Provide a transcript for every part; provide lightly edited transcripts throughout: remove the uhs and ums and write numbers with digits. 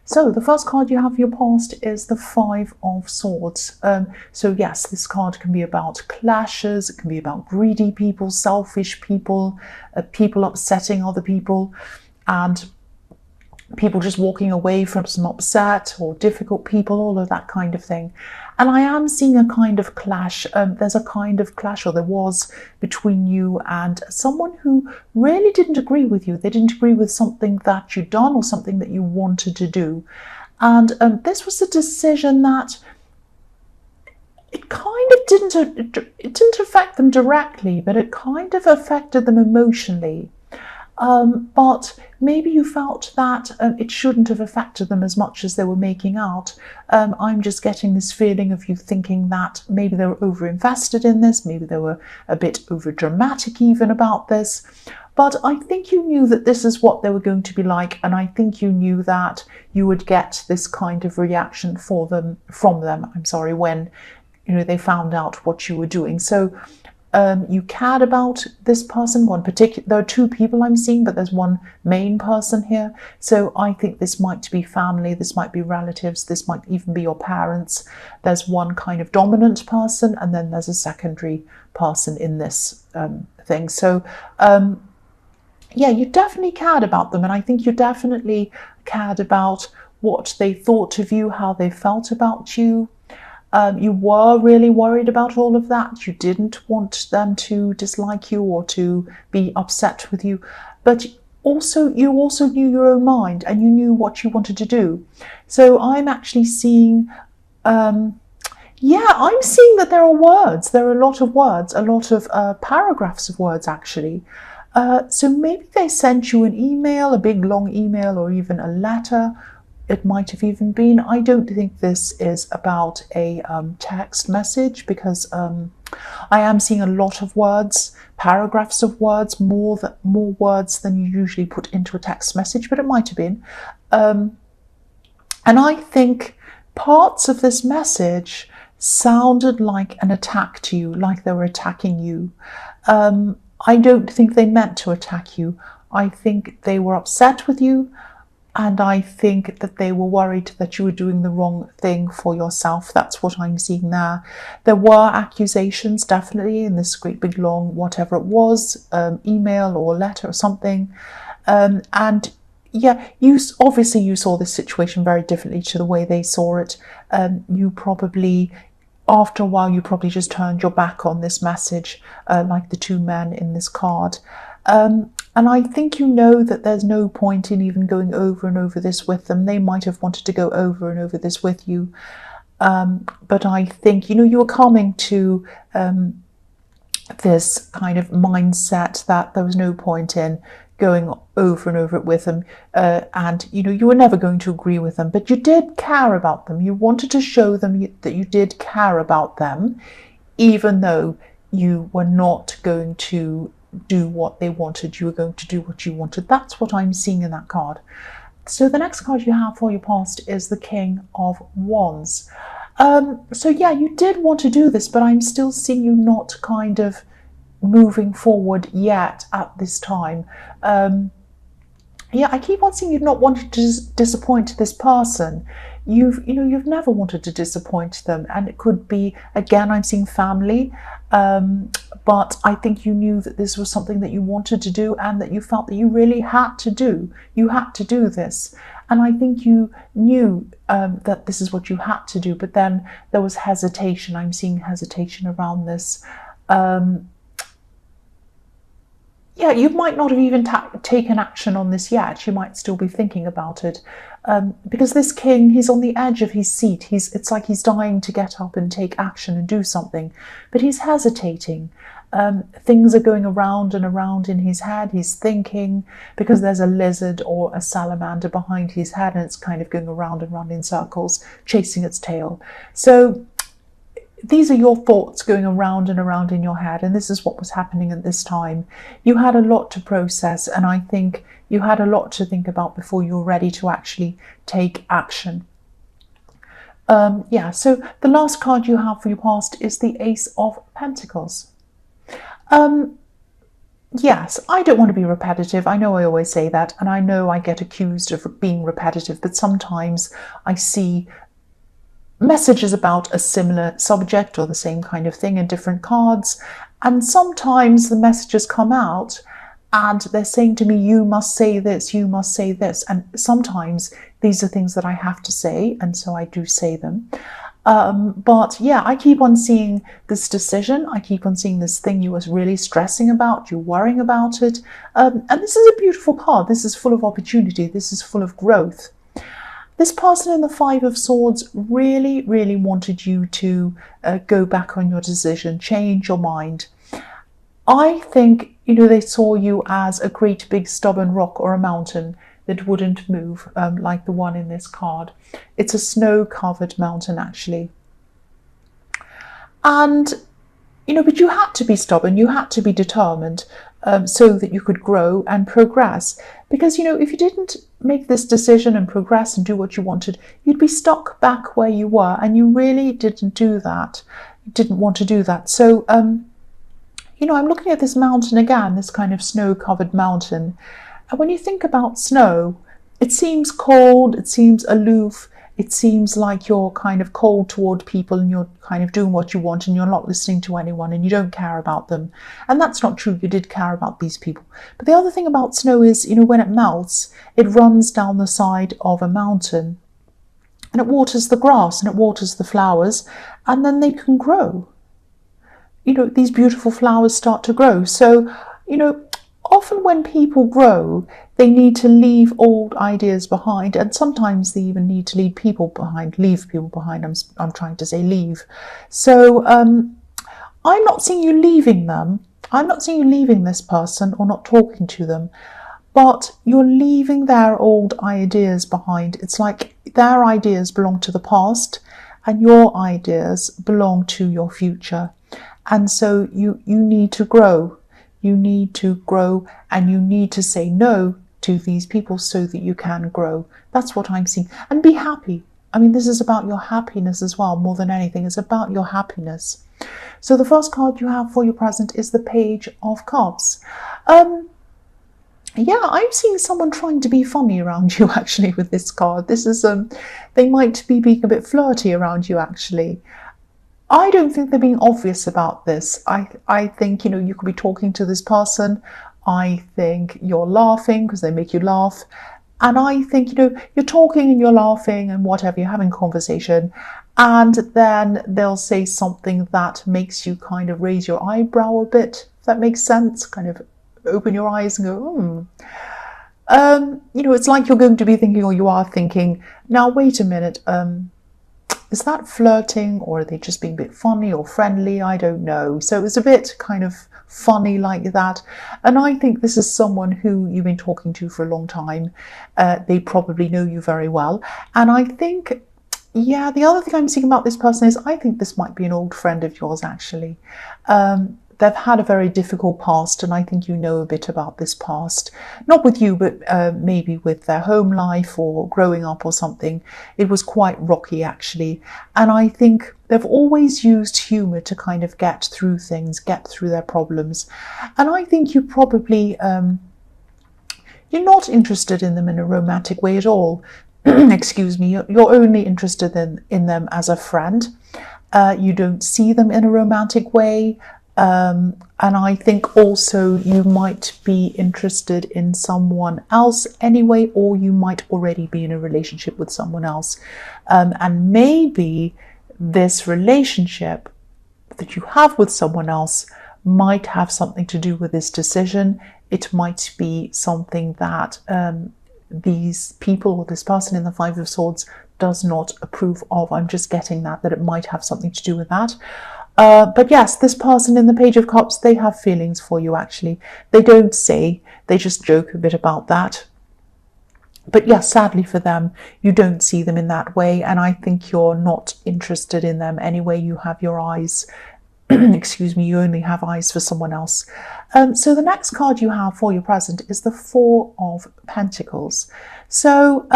So the first card you have for your past is the Five of Swords. So yes, this card can be about clashes, it can be about greedy people, selfish people, people upsetting other people, and people just walking away from some upset or difficult people, all of that kind of thing. And I am seeing a kind of clash. There's a kind of clash, or there was, between you and someone who really didn't agree with you. They didn't agree with something that you'd done or something that you wanted to do. And this was a decision that it kind of didn't affect them directly, but it kind of affected them emotionally. But maybe you felt that it shouldn't have affected them as much as they were making out. I'm just getting this feeling of you thinking that maybe they were over-invested in this, maybe they were a bit over-dramatic even about this. But I think you knew that this is what they were going to be like, and I think you knew that you would get this kind of reaction from them, when they found out what you were doing. So you cared about this person, one particular. There are two people I'm seeing, but there's one main person here. So I think this might be family, this might be relatives, this might even be your parents. There's one kind of dominant person, and then there's a secondary person in this thing. So yeah, you definitely cared about them, and I think you definitely cared about what they thought of you, how they felt about you. You were really worried about all of that. You didn't want them to dislike you or to be upset with you, but you also knew your own mind, and you knew what you wanted to do. So I'm actually seeing, I'm seeing that there are words. There are a lot of words, a lot of paragraphs of words actually. So maybe they sent you an email, a big long email, or even a letter. It might have even been. I don't think this is about a text message, because I am seeing a lot of words, paragraphs of words, more words than you usually put into a text message, but it might have been. And I think parts of this message sounded like an attack to you, like they were attacking you. I don't think they meant to attack you. I think they were upset with you. And I think that they were worried that you were doing the wrong thing for yourself. That's what I'm seeing there. There were accusations, definitely, in this great big long, whatever it was, email or letter or something. And yeah, you saw this situation very differently to the way they saw it. You probably, after a while, you probably just turned your back on this message, like the two men in this card. And I think you know that there's no point in even going over and over this with them. They might have wanted to go over and over this with you. But I think, you were coming to this kind of mindset that there was no point in going over and over it with them. And, you were never going to agree with them. But you did care about them. You wanted to show them that you did care about them, even though you were not going to do what they wanted. You were going to do what you wanted. That's what I'm seeing in that card. So the next card you have for your past is the King of Wands. So yeah, you did want to do this, but I'm still seeing you not kind of moving forward yet at this time. Yeah, I keep on seeing you not wanting to disappoint this person. You've never wanted to disappoint them, and it could be, again, I'm seeing family, but I think you knew that this was something that you wanted to do, and that you felt that you really had to do. You had to do this, and I think you knew that this is what you had to do, but then there was hesitation. I'm seeing hesitation around this. Yeah, you might not have even taken action on this yet. You might still be thinking about it. Because this king, he's on the edge of his seat. It's like he's dying to get up and take action and do something. But he's hesitating. Things are going around and around in his head. He's thinking, because there's a lizard or a salamander behind his head, and it's kind of going around and around in circles, chasing its tail. So these are your thoughts going around and around in your head, and this is what was happening at this time. You had a lot to process, and I think you had a lot to think about before you were ready to actually take action. So the last card you have for your past is the Ace of Pentacles. yes, I don't want to be repetitive. I know I always say that, and I know I get accused of being repetitive, but sometimes I see messages about a similar subject or the same kind of thing in different cards, and sometimes the messages come out and they're saying to me, you must say this, you must say this, and sometimes these are things that I have to say, and so I do say them. But yeah, I keep on seeing this decision. I keep on seeing this thing you was really stressing about, you worrying about it. And this is a beautiful card. This is full of opportunity. This is full of growth. This person in the Five of Swords really, really wanted you to go back on your decision, change your mind. I think, they saw you as a great big stubborn rock or a mountain that wouldn't move, like the one in this card. It's a snow-covered mountain, actually. And, but you had to be stubborn, you had to be determined, so that you could grow and progress. Because, if you didn't make this decision and progress and do what you wanted, you'd be stuck back where you were, and you really didn't do that. You didn't want to do that. So, I'm looking at this mountain again, this kind of snow-covered mountain. And when you think about snow, it seems cold, it seems aloof, it seems like you're kind of cold toward people and you're kind of doing what you want and you're not listening to anyone and you don't care about them. And that's not true. You did care about these people. But the other thing about snow is, when it melts, it runs down the side of a mountain and it waters the grass and it waters the flowers, and then they can grow. These beautiful flowers start to grow. So, often when people grow, they need to leave old ideas behind, and sometimes they even need to leave people behind. I'm trying to say leave. So I'm not seeing you leaving them. I'm not seeing you leaving this person or not talking to them, but you're leaving their old ideas behind. It's like their ideas belong to the past and your ideas belong to your future. And so you need to grow. You need to grow and you need to say no to these people so that you can grow. That's what I'm seeing. And be happy. I mean, this is about your happiness as well, more than anything. It's about your happiness. So the first card you have for your present is the Page of Cups. Yeah, I'm seeing someone trying to be funny around you, actually, with this card. This is, they might be being a bit flirty around you, actually. I don't think they're being obvious about this. I think, you could be talking to this person. I think you're laughing because they make you laugh. And I think, you're talking and you're laughing and whatever, you're having a conversation. And then they'll say something that makes you kind of raise your eyebrow a bit, if that makes sense. Kind of open your eyes and go, it's like you're going to be thinking, or you are thinking, now, wait a minute, is that flirting, or are they just being a bit funny or friendly? I don't know. So it was a bit kind of funny like that. And I think this is someone who you've been talking to for a long time. They probably know you very well. And I think, yeah, the other thing I'm seeing about this person is I think this might be an old friend of yours, actually. They've had a very difficult past, and I think you know a bit about this past. Not with you, but maybe with their home life or growing up or something. It was quite rocky, actually. And I think they've always used humour to kind of get through things, get through their problems. And I think you probably, you're not interested in them in a romantic way at all. Excuse me, you're only interested in them as a friend. You don't see them in a romantic way. And I think also you might be interested in someone else anyway, or you might already be in a relationship with someone else. And maybe this relationship that you have with someone else might have something to do with this decision. It might be something that these people or this person in the Five of Swords does not approve of. I'm just getting that it might have something to do with that. But yes, this person in the Page of Cups, they have feelings for you, actually. They don't say, they just joke a bit about that. But yes, sadly for them, you don't see them in that way. And I think you're not interested in them anyway. You have your eyes, excuse me, you only have eyes for someone else. So the next card you have for your present is the Four of Pentacles. So,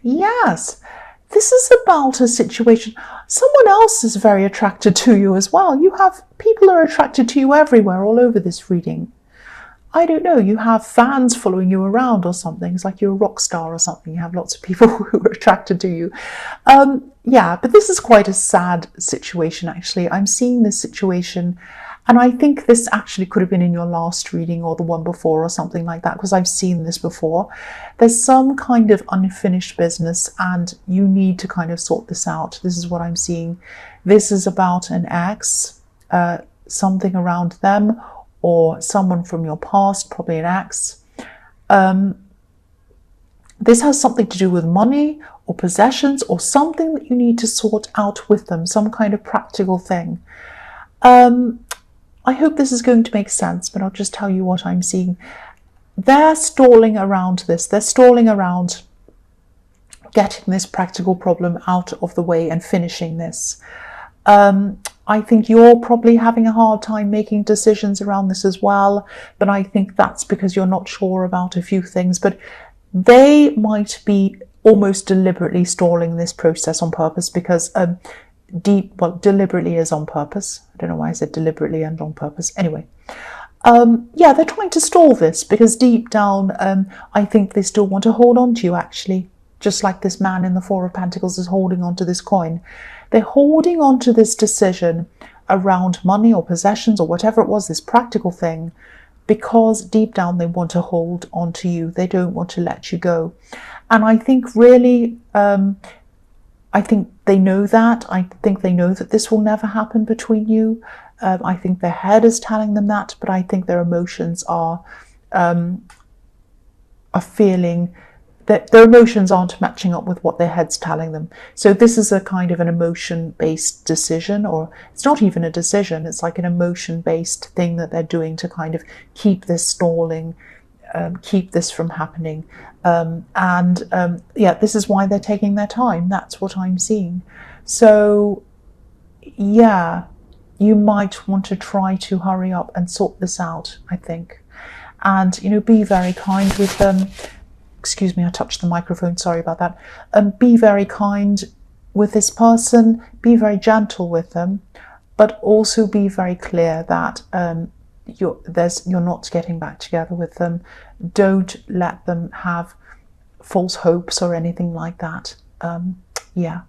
yes, this is about a situation. Someone else is very attracted to you as well. People are attracted to you everywhere, all over this reading. I don't know, you have fans following you around or something. It's like you're a rock star or something. You have lots of people who are attracted to you. Yeah, but this is quite a sad situation, actually. I'm seeing this situation, and I think this actually could have been in your last reading or the one before or something like that, because I've seen this before. There's some kind of unfinished business, and you need to kind of sort this out. This is what I'm seeing. This is about an ex, something around them, or someone from your past, probably an ex. This has something to do with money or possessions or something that you need to sort out with them, some kind of practical thing. I hope this is going to make sense, but I'll just tell you what I'm seeing. They're stalling around this. They're stalling around getting this practical problem out of the way and finishing this. I think you're probably having a hard time making decisions around this as well, but I think that's because you're not sure about a few things. But they might be almost deliberately stalling this process on purpose, because deliberately is on purpose. I don't know why I said deliberately and on purpose. Anyway, yeah, they're trying to stall this because deep down, I think they still want to hold on to you, actually. Just like this man in the Four of Pentacles is holding on to this coin. They're holding on to this decision around money or possessions or whatever it was, this practical thing, because deep down they want to hold on to you. They don't want to let you go. And I think really, I think they know that. I think they know that this will never happen between you. I think their head is telling them that, but I think their emotions are feeling that their emotions aren't matching up with what their head's telling them. So this is a kind of an emotion-based decision, or it's not even a decision, it's like an emotion-based thing that they're doing to kind of keep this stalling, keep this from happening. Yeah, this is why they're taking their time. That's what I'm seeing. So yeah, you might want to try to hurry up and sort this out, I think. And, you know, be very kind with them. Excuse me, I touched the microphone, sorry about that. Be very kind with this person, be very gentle with them, but also be very clear that you're not getting back together with them. Don't let them have false hopes or anything like that. Yeah.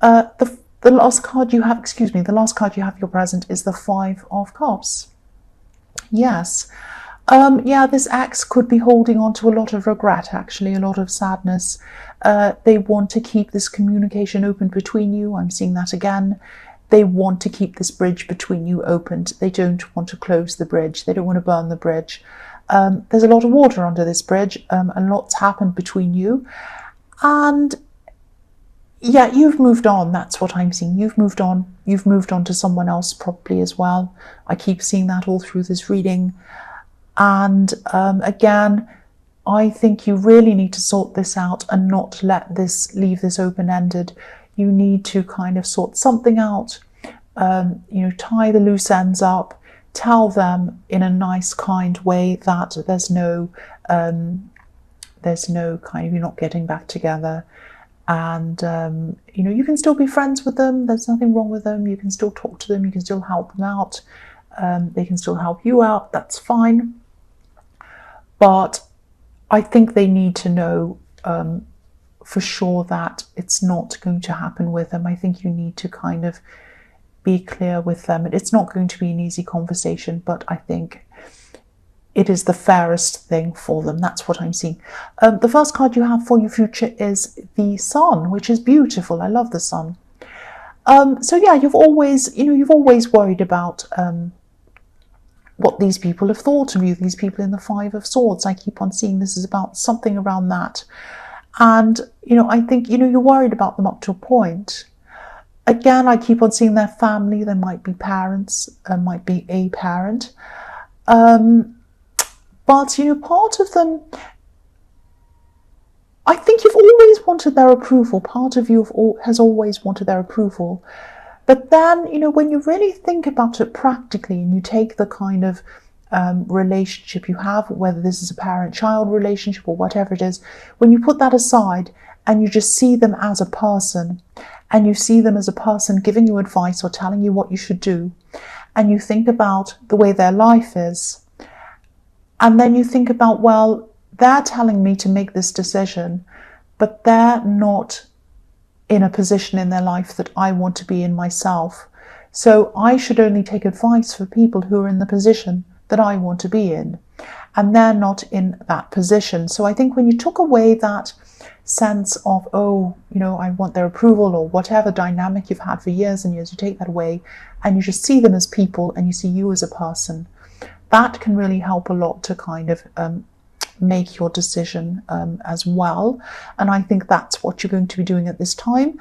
The last card you have, the last card you have your present is the Five of Cups. Yes. Yeah, this ex could be holding on to a lot of regret, actually, a lot of sadness. They want to keep this communication open between you. I'm seeing that again. They want to keep this bridge between you opened. They don't want to close the bridge. They don't want to burn the bridge. There's a lot of water under this bridge. A lot's happened between you. And yeah, you've moved on. That's what I'm seeing. You've moved on. You've moved on to someone else probably as well. I keep seeing that all through this reading. And again, I think you really need to sort this out and not leave this open-ended. You need to kind of sort something out, you know, tie the loose ends up, tell them in a nice, kind way that there's no kind of, you're not getting back together. And, you know, you can still be friends with them. There's nothing wrong with them. You can still talk to them. You can still help them out. They can still help you out. That's fine. But I think they need to know for sure that it's not going to happen with them. I think you need to kind of be clear with them. It's not going to be an easy conversation, but I think it is the fairest thing for them. That's what I'm seeing. The first card you have for your future is the Sun, which is beautiful. I love the Sun. So yeah, you've always worried about what these people have thought of you, these people in the Five of Swords. I keep on seeing this is about something around that. And, you know, I think, you know, you're worried about them up to a point. Again, I keep on seeing their family. There might be parents, might be a parent. But, you know, part of them, I think you've always wanted their approval. Part of you has always wanted their approval. But then, you know, when you really think about it practically and you take the kind of relationship you have, whether this is a parent-child relationship or whatever it is, when you put that aside and you just see them as a person, and you see them as a person giving you advice or telling you what you should do, and you think about the way their life is, and then you think about, well, they're telling me to make this decision, but they're not in a position in their life that I want to be in myself. So I should only take advice for people who are in the position that I want to be in, and they're not in that position. So I think when you took away that sense of, oh, you know, I want their approval, or whatever dynamic you've had for years and years, you take that away and you just see them as people and you see you as a person. That can really help a lot to kind of make your decision as well. And I think that's what you're going to be doing at this time.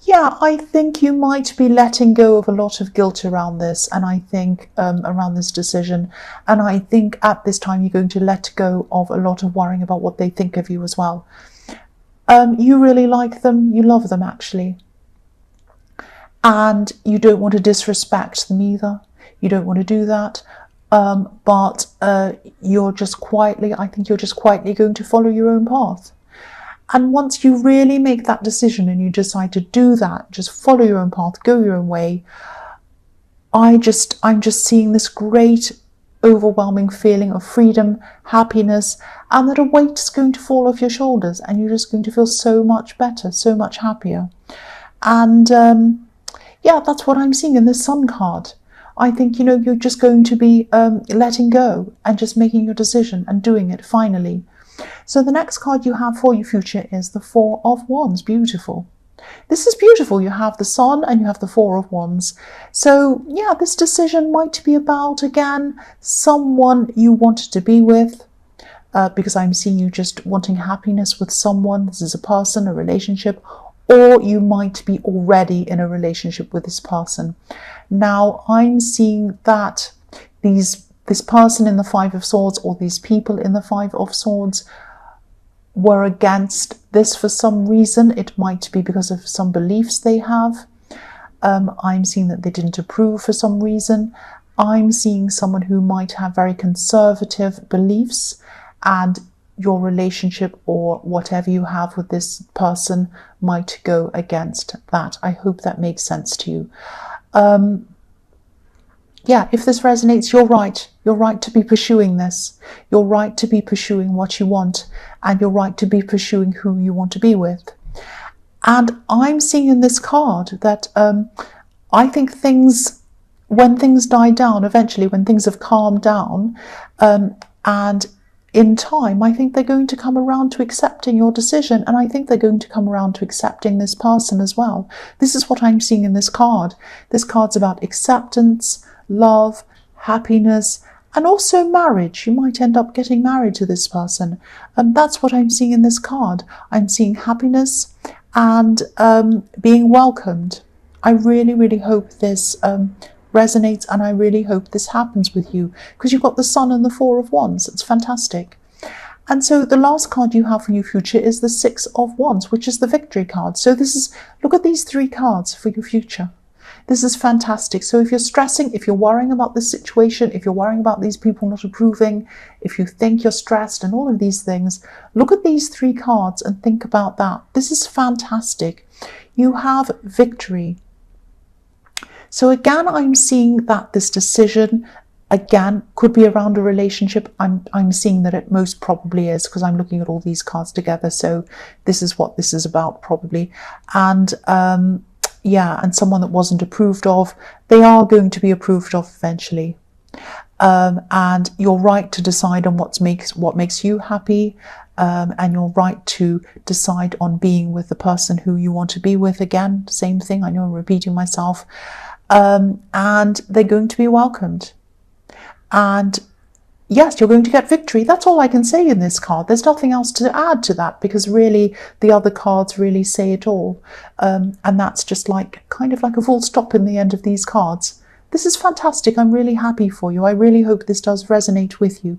Yeah, I think you might be letting go of a lot of guilt around this, and I think around this decision. And I think at this time you're going to let go of a lot of worrying about what they think of you as well. You really like them, you love them actually. And you don't want to disrespect them either. You don't want to do that. But you're just quietly, I think you're just quietly going to follow your own path. And once you really make that decision and you decide to do that, just follow your own path, go your own way, I'm just seeing this great overwhelming feeling of freedom, happiness, and that a weight is going to fall off your shoulders and you're just going to feel so much better, so much happier. And yeah, that's what I'm seeing in this Sun card. I think, you know, you're just going to be letting go and just making your decision and doing it finally. So the next card you have for your future is the Four of Wands. Beautiful. This is beautiful. You have the Sun and you have the Four of Wands. So yeah, this decision might be about, again, someone you wanted to be with, because I'm seeing you just wanting happiness with someone. This is a person, a relationship, or you might be already in a relationship with this person. Now I'm seeing that this person in the Five of Swords, or these people in the Five of Swords, were against this for some reason. It might be because of some beliefs they have. I'm seeing that they didn't approve for some reason. I'm seeing someone who might have very conservative beliefs, and your relationship or whatever you have with this person might go against that. I hope that makes sense to you. Yeah, if this resonates, you're right. You're right to be pursuing this. You're right to be pursuing what you want, and you're right to be pursuing who you want to be with. And I'm seeing in this card that I think when things die down, eventually, when things have calmed down, and in time, I think they're going to come around to accepting your decision, and I think they're going to come around to accepting this person as well. This is what I'm seeing in this card. This card's about acceptance, love, happiness, and also marriage. You might end up getting married to this person. And that's what I'm seeing in this card. I'm seeing happiness and being welcomed. I really, really hope this resonates, and I really hope this happens with you, because you've got the Sun and the Four of Wands. It's fantastic. And so the last card you have for your future is the Six of Wands, which is the Victory card. So this is, look at these three cards for your future. This is fantastic. So if you're stressing, if you're worrying about this situation, if you're worrying about these people not approving, if you think you're stressed and all of these things, look at these three cards and think about that. This is fantastic. You have victory. So again, I'm seeing that this decision, again, could be around a relationship. I'm seeing that it most probably is, because I'm looking at all these cards together. So this is what this is about probably. And yeah, and someone that wasn't approved of, they are going to be approved of eventually. And you're right to decide on what makes you happy, and you're right to decide on being with the person who you want to be with. Again, same thing, I know I'm repeating myself. And they're going to be welcomed. And yes, you're going to get victory. That's all I can say in this card. There's nothing else to add to that, because really the other cards really say it all. And that's just like kind of like a full stop in the end of these cards. This is fantastic. I'm really happy for you. I really hope this does resonate with you.